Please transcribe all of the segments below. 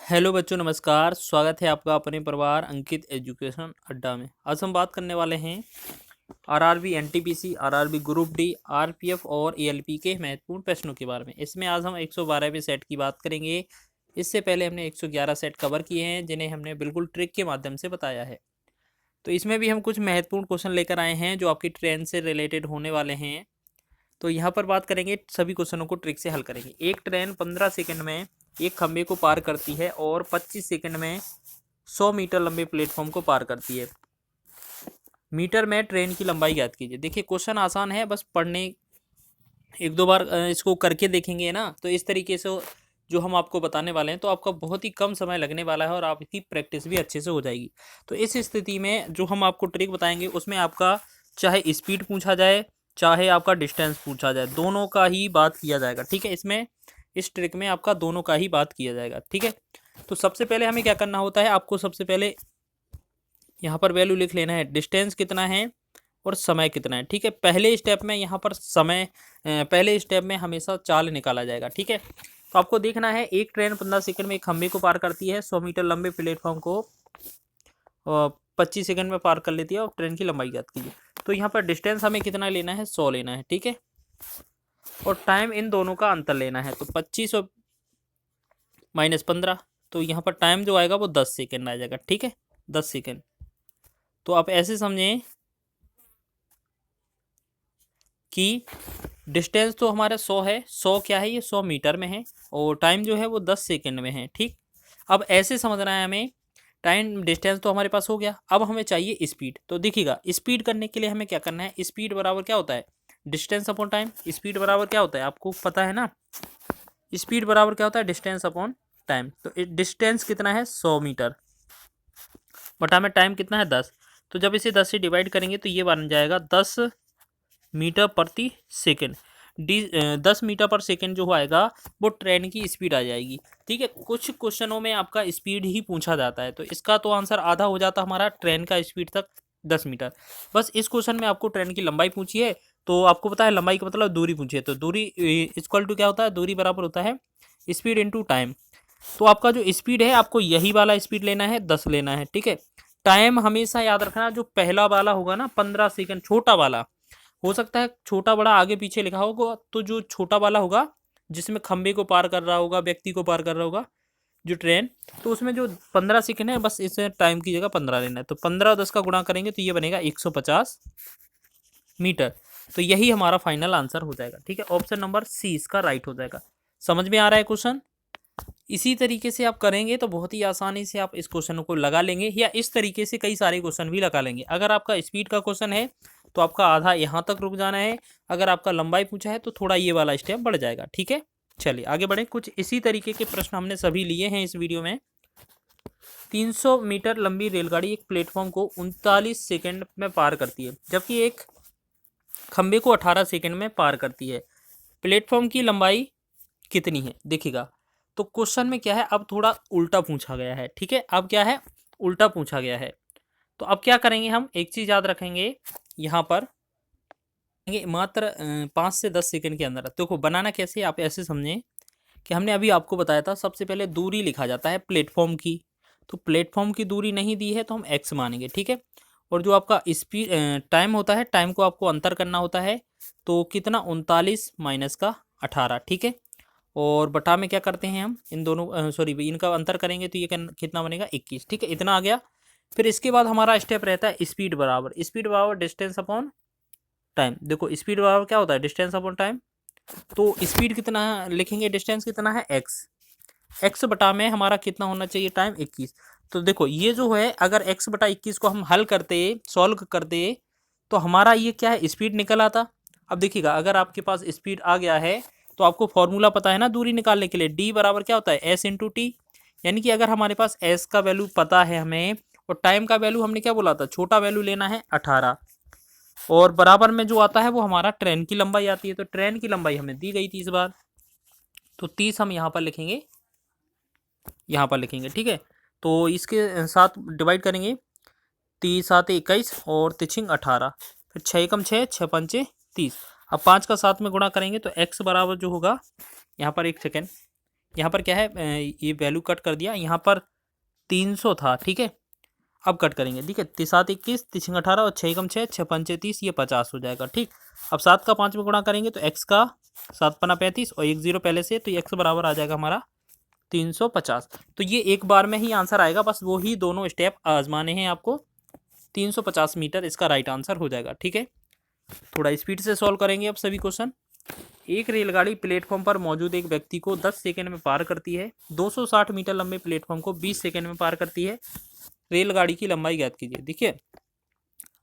Hello बच्चों, नमस्कार। स्वागत है आपका अपने परिवार अंकित एजुकेशन अड्डा में। आज हम बात करने वाले हैं RRB, NTPC, RRB group D, RPF और एएलपी के महत्वपूर्ण प्रश्नों के बारे में। इसमें आज हम 112वें सेट की बात करेंगे। इससे पहले हमने 111 सेट कवर किए हैं, जिन्हें हमने बिल्कुल ट्रिक के माध्यम से बताया है। तो इसमें भी हम कुछ महत्वपूर्ण क्वेश्चन लेकर आए हैं जो आपकी ट्रेन से रिलेटेड होने वाले हैं। तो यहाँ पर बात करेंगे, सभी क्वेश्चनों को ट्रिक से हल करेंगे। एक ट्रेन 15 सेकंड में एक खंबे को पार करती है और 25 सेकंड में 100 मीटर लंबे प्लेटफॉर्म को पार करती है। मीटर में ट्रेन की लंबाई ज्ञात कीजिए। देखिए, क्वेश्चन आसान है, बस पढ़ने एक दो बार इसको करके देखेंगे ना, तो इस तरीके से जो हम आपको बताने वाले हैं तो आपका बहुत ही कम समय लगने वाला है और आपकी प्रैक्टिस भी अच्छे से हो जाएगी। तो इस स्थिति में जो हम आपको ट्रिक बताएंगे उसमें आपका चाहे स्पीड पूछा जाए, चाहे आपका डिस्टेंस पूछा जाए, दोनों का ही बात किया जाएगा। ठीक है, इसमें इस ट्रिक में आपका दोनों का ही बात किया जाएगा। ठीक है, तो सबसे पहले हमें क्या करना होता है, आपको सबसे पहले यहाँ पर वैल्यू लिख लेना है, डिस्टेंस कितना है और समय कितना है। ठीक है, पहले स्टेप में यहाँ पर समय, पहले स्टेप में हमेशा चाल निकाला जाएगा। ठीक है, तो आपको देखना है, एक ट्रेन 15 सेकंड में एक खंबे को पार करती है, 100 मीटर लंबे प्लेटफॉर्म को 25 सेकंड में पार कर लेती है और ट्रेन की लंबाई ज्ञात कीजिए। तो यहाँ पर डिस्टेंस हमें कितना लेना है, 100 लेना है। ठीक है, और टाइम इन दोनों का अंतर लेना है, तो 25 और -15, तो यहाँ पर टाइम जो आएगा वो 10 सेकंड आ जाएगा। ठीक है, 10 सेकंड। तो आप ऐसे समझें कि डिस्टेंस तो हमारा 100 है, 100 क्या है, ये 100 मीटर में है, और टाइम जो है वो 10 सेकंड में है। ठीक, अब ऐसे समझना है हमें, टाइम डिस्टेंस तो हमारे पास हो गया, अब हमें चाहिए स्पीड। तो देखिएगा, स्पीड करने के लिए हमें क्या करना है, स्पीड बराबर क्या होता है, डिस्टेंस अपॉन टाइम। स्पीड बराबर क्या होता है, आपको पता है ना, स्पीड बराबर क्या होता है, डिस्टेंस अपॉन टाइम। तो डिस्टेंस कितना है, 100 मीटर, बटा में टाइम कितना है, 10। तो जब इसे 10 से डिवाइड करेंगे तो ये बन जाएगा 10 मीटर प्रति सेकेंड। 10 मीटर पर सेकेंड जो आएगा वो ट्रेन की स्पीड आ जाएगी। ठीक है, कुछ क्वेश्चनों में आपका स्पीड ही पूछा जाता है, तो इसका तो आंसर आधा हो जाता हमारा ट्रेन का स्पीड तक 10 मीटर। बस इस क्वेश्चन में आपको ट्रेन की लंबाई पूछी है, तो आपको पता है लंबाई का मतलब दूरी पूछी है, तो दूरी इक्वल टू क्या होता है, दूरी बराबर होता है स्पीड इंटू टाइम। तो आपका जो स्पीड है, आपको यही वाला स्पीड लेना है, 10 लेना है। ठीक है, टाइम हमेशा याद रखना, जो पहला वाला होगा ना 15 सेकंड, छोटा वाला हो सकता है, छोटा बड़ा आगे पीछे लिखा होगा, तो जो छोटा वाला होगा जिसमें खंबे को पार कर रहा होगा, व्यक्ति को पार कर रहा होगा जो ट्रेन, तो उसमें जो 15 सेकंड है, बस इसे टाइम की जगह 15 लेना है। तो 15 और 10 का गुणा करेंगे तो ये बनेगा 150 मीटर। तो यही हमारा फाइनल आंसर हो जाएगा। ठीक है, ऑप्शन नंबर सी इसका राइट हो जाएगा। समझ में आ रहा है क्वेश्चन? इसी तरीके से आप करेंगे तो बहुत ही आसानी से आप इस क्वेश्चन को लगा लेंगे, या इस तरीके से कई सारे क्वेश्चन भी लगा लेंगे। अगर आपका स्पीड का क्वेश्चन है तो आपका आधा यहाँ तक रुक जाना है, अगर आपका लंबाई पूछा है तो थोड़ा ये वाला स्टेप बढ़ जाएगा। ठीक है, चलिए आगे बढ़े। कुछ इसी तरीके के प्रश्न हमने सभी लिए हैं इस वीडियो में। 300 मीटर लंबी रेलगाड़ी एक प्लेटफॉर्म को 39 सेकंड में पार करती है, जबकि एक खंबे को 18 सेकंड में पार करती है। प्लेटफॉर्म की लंबाई कितनी है? देखिएगा, तो क्वेश्चन में क्या है, अब थोड़ा उल्टा पूछा गया है। ठीक है, अब क्या है, उल्टा पूछा गया है। तो अब क्या करेंगे, हम एक चीज़ याद रखेंगे, यहाँ पर मात्र 5 से 10 सेकंड के अंदर। देखो बनाना कैसे, आप ऐसे समझें कि हमने अभी आपको बताया था, सबसे पहले दूरी लिखा जाता है प्लेटफॉर्म की, तो प्लेटफॉर्म की दूरी नहीं दी है तो हम एक्स मानेंगे। ठीक है, और जो आपका स्पीड टाइम होता है, टाइम को आपको अंतर करना होता है, तो कितना, 39 माइनस का 18। ठीक है, और बटा में क्या करते हैं हम, इन दोनों सॉरी इनका अंतर करेंगे तो ये कितना बनेगा, 21। ठीक है, इतना आ गया। फिर इसके बाद हमारा स्टेप रहता है स्पीड बराबर डिस्टेंस अपॉन टाइम। देखो स्पीड बराबर क्या होता है, डिस्टेंस अपॉन टाइम। तो स्पीड कितना लिखेंगे, डिस्टेंस कितना है, एक्स बटा में हमारा कितना होना चाहिए, टाइम 21। तो देखो ये जो है, अगर x बटा 21 को हम हल करते, सॉल्व करते, तो हमारा ये क्या है, स्पीड निकल आता। अब देखिएगा, अगर आपके पास स्पीड आ गया है तो आपको फॉर्मूला पता है ना दूरी निकालने के लिए, d बराबर क्या होता है, s इंटू टी। यानी कि अगर हमारे पास s का वैल्यू पता है हमें, और टाइम का वैल्यू हमने क्या बोला था, छोटा वैल्यू लेना है 18, और बराबर में जो आता है वो हमारा ट्रेन की लंबाई आती है। तो ट्रेन की लंबाई हमें दी गई 30 बार, तो 30 हम यहाँ पर लिखेंगे, यहाँ पर लिखेंगे। ठीक है, तो इसके साथ डिवाइड करेंगे, 30 7 21 और तिछिंग 18, फिर 6 एकम 6, 6 पंचे 30। अब 5 का 7 में गुणा करेंगे तो x बराबर जो होगा, यहाँ पर एक सेकेंड, यहाँ पर क्या है, ये वैल्यू कट कर दिया, यहाँ पर 300 था, ठीक है। अब कट करेंगे, ठीक है। 7 21, 3 18 और 6 6 6 5 30, ये 50 हो जाएगा, ठीक। अब 7 का 5 में गुणा करेंगे तो x का 7 पना 35 और 1 0 पहले से, तो x बराबर आ जाएगा हमारा 350। तो ये एक बार में ही आंसर आएगा, बस वो ही दोनों स्टेप आजमाने हैं आपको। 350 मीटर इसका राइट आंसर हो जाएगा, ठीक है। थोड़ा स्पीड से सॉल्व करेंगे अब सभी क्वेश्चन। एक रेलगाड़ी प्लेटफॉर्म पर मौजूद एक व्यक्ति को 10 सेकंड में पार करती है। 260 मीटर लंबे प्लेटफॉर्म को 20 सेकंड में पार करती है। रेलगाड़ी की लंबाई ज्ञात कीजिए। देखिए,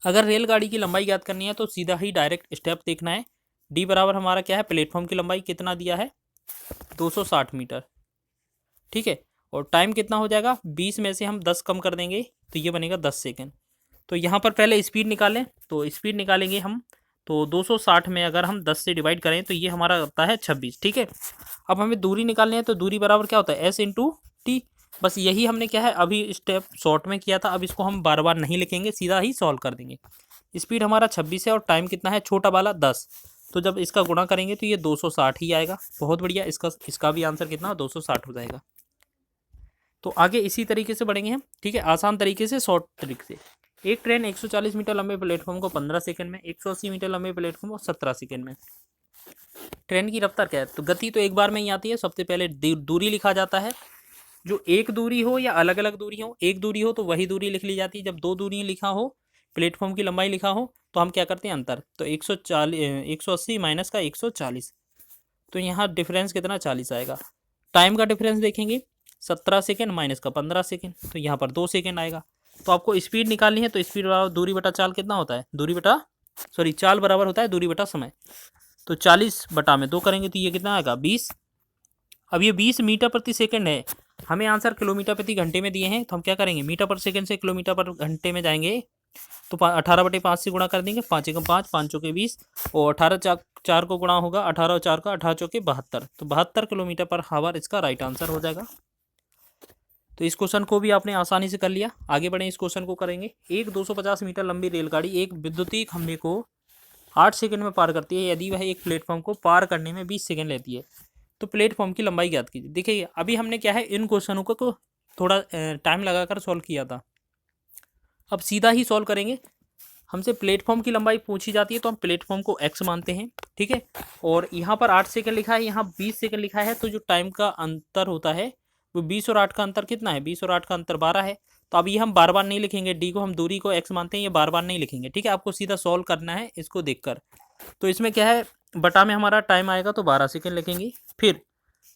अगर रेलगाड़ी की लंबाई ज्ञात करनी है तो सीधा ही डायरेक्ट स्टेप देखना है। डी बराबर हमारा क्या है, प्लेटफॉर्म की लंबाई कितना दिया है, 260 मीटर, ठीक है। और टाइम कितना हो जाएगा, 20 में से हम 10 कम कर देंगे तो ये बनेगा 10 सेकेंड। तो यहाँ पर पहले स्पीड निकालें, तो स्पीड निकालेंगे हम, तो 260 में अगर हम 10 से डिवाइड करें तो ये हमारा होता है 26, ठीक है। अब हमें दूरी निकालनी है, तो दूरी बराबर क्या होता है, s इंटू टी। बस यही हमने क्या है अभी स्टेप शॉर्ट में किया था, अब इसको हम बार बार नहीं लिखेंगे, सीधा ही सॉल्व कर देंगे। स्पीड हमारा 26 है और टाइम कितना है, छोटा वाला 10, तो जब इसका गुणा करेंगे तो ये 260 ही आएगा। बहुत बढ़िया, इसका भी आंसर कितना 260 हो जाएगा। तो आगे इसी तरीके से बढ़ेंगे हम, ठीक है, आसान तरीके से, शॉर्ट तरीके से। एक ट्रेन 140 मीटर लंबे प्लेटफॉर्म को 15 सेकंड में, 180 मीटर लंबे प्लेटफॉर्म को 17 सेकंड में। ट्रेन की रफ्तार क्या है, तो गति तो एक बार में ही आती है। सबसे पहले दूरी लिखा जाता है, जो एक दूरी हो या अलग अलग दूरी हो। एक दूरी हो तो वही दूरी लिख ली जाती है, जब दो दूरी लिखा हो, प्लेटफॉर्म की लंबाई लिखा हो, तो हम क्या करते हैं, अंतर। तो 180 माइनस का 140, तो यहाँ डिफरेंस कितना 40 आएगा। टाइम का डिफरेंस देखेंगे, 17 सेकेंड माइनस का 15 सेकेंड, तो यहाँ पर 2 सेकेंड आएगा। तो आपको स्पीड निकालनी है, तो स्पीड बराबर दूरी बटा चाल कितना होता है, चाल बराबर होता है दूरी बटा समय। तो 40 बटा में 2 करेंगे तो ये कितना आएगा, 20। अब ये 20 मीटर प्रति सेकंड है, हमें आंसर किलोमीटर प्रति घंटे में दिए हैं, तो हम क्या करेंगे, मीटर पर सेकंड से किलोमीटर पर घंटे में जाएंगे, तो 18/5 से गुणा कर देंगे, 5 एकम 5, 5 चौके 20, और 18 4 को गुणा होगा, 18 4 का 18 चौके 72, तो 72 किलोमीटर पर हावर इसका राइट आंसर हो जाएगा। तो इस क्वेश्चन को भी आपने आसानी से कर लिया। आगे बढ़े, इस क्वेश्चन को करेंगे। एक 250 मीटर लंबी रेलगाड़ी एक विद्युतीय खंभे को 8 सेकंड में पार करती है, यदि वह एक प्लेटफॉर्म को पार करने में 20 सेकंड लेती है, तो प्लेटफॉर्म की लंबाई ज्ञात कीजिए। देखिए, अभी हमने क्या है, इन क्वेश्चनों को थोड़ा टाइम लगाकर सॉल्व किया था, अब सीधा ही सॉल्व करेंगे। हमसे प्लेटफॉर्म की लंबाई पूछी जाती है तो हम प्लेटफॉर्म को x मानते हैं, ठीक है। और यहाँ पर 8 सेकंड लिखा है, यहाँ 20 सेकंड लिखा है, तो जो टाइम का अंतर होता है वो 20 और 8 का अंतर कितना है, 20 और 8 का अंतर 12 है। तो अब ये हम बार बार नहीं लिखेंगे, डी को हम दूरी को x मानते हैं, ये बार बार नहीं लिखेंगे, ठीक है। आपको सीधा सॉल्व करना है इसको देखकर। तो इसमें क्या है, बटा में हमारा टाइम आएगा तो 12 सेकेंड लिखेंगे। फिर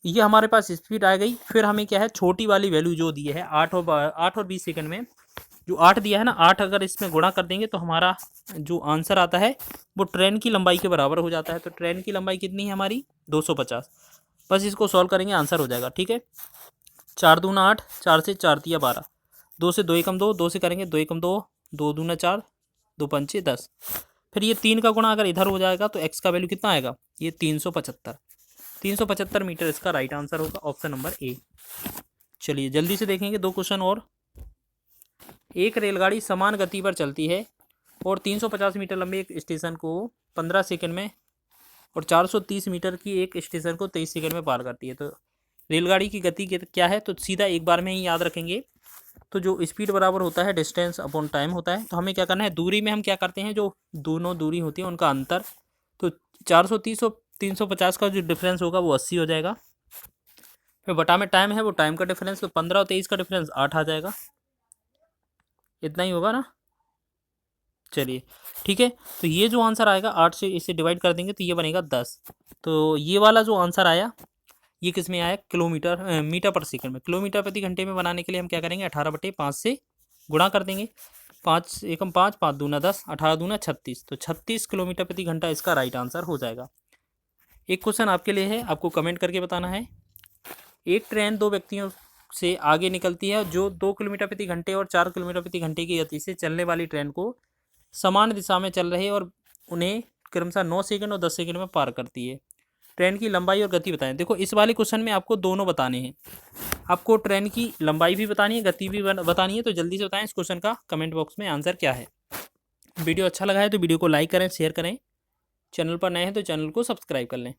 ये हमारे पास स्पीड आ गई, फिर हमें क्या है, छोटी वाली वैल्यू जो दी है 8 और 20 सेकंड में, जो 8 दिया है ना, 8 अगर इसमें गुणा कर देंगे तो हमारा जो आंसर आता है वो ट्रेन की लंबाई के बराबर हो जाता है। तो ट्रेन की लंबाई कितनी है हमारी, 250। बस इसको सॉल्व करेंगे, आंसर हो जाएगा, ठीक है। 4 दूना 8, 4 से 4 तिया 12, 2 से 2 एकम 2, 2 से करेंगे 2 एकम 2, 2 दूना 4, 2 पंचे 10। फिर ये 3 का गुणा अगर इधर हो जाएगा तो x का वैल्यू कितना आएगा, ये 375 मीटर इसका राइट आंसर होगा, ऑप्शन नंबर ए। चलिए जल्दी से देखेंगे 2 क्वेश्चन और। एक रेलगाड़ी समान गति पर चलती है और 350 मीटर लंबे एक स्टेशन को 15 सेकंड में और 430 मीटर की एक स्टेशन को 23 सेकंड में पार करती है। तो रेलगाड़ी की गति क्या है, तो सीधा एक बार में ही याद रखेंगे। तो जो स्पीड बराबर होता है डिस्टेंस अपॉन टाइम होता है। तो हमें क्या करना है, दूरी में हम क्या करते हैं, जो दोनों दूरी होती है उनका अंतर। तो 430 और 350 का जो डिफरेंस होगा वो 80 हो जाएगा। फिर बटा में टाइम है, वो टाइम का डिफरेंस, तो 15 और 23 का डिफरेंस 8 आ जाएगा। इतना ही होगा ना, चलिए ठीक है। तो ये जो आंसर आएगा 8 से इसे डिवाइड कर देंगे तो ये बनेगा 10। तो ये वाला जो आंसर आया ये किस में आया, किलोमीटर मीटर पर सेकंड में। किलोमीटर प्रति घंटे में बनाने के लिए हम क्या करेंगे, 18/5 से गुणा कर देंगे। 5 एकम 5, 5 दूना 10, 18 दूना 36, तो 36 किलोमीटर प्रति घंटा इसका राइट आंसर हो जाएगा। एक क्वेश्चन आपके लिए है, आपको कमेंट करके बताना है। एक ट्रेन 2 व्यक्तियों से आगे निकलती है जो 2 किलोमीटर प्रति घंटे और 4 किलोमीटर प्रति घंटे की गति से चलने वाली ट्रेन को समान दिशा में चल रहे और उन्हें क्रमशः 9 सेकंड और 10 सेकंड में पार करती है। ट्रेन की लंबाई और गति बताएं। देखो इस वाले क्वेश्चन में आपको दोनों बताने हैं, आपको ट्रेन की लंबाई भी बतानी है, गति भी बतानी है। तो जल्दी से बताएं इस क्वेश्चन का कमेंट बॉक्स में आंसर क्या है। वीडियो अच्छा लगा है तो वीडियो को लाइक करें, शेयर करें। चैनल पर नए हैं तो चैनल को सब्सक्राइब कर लें।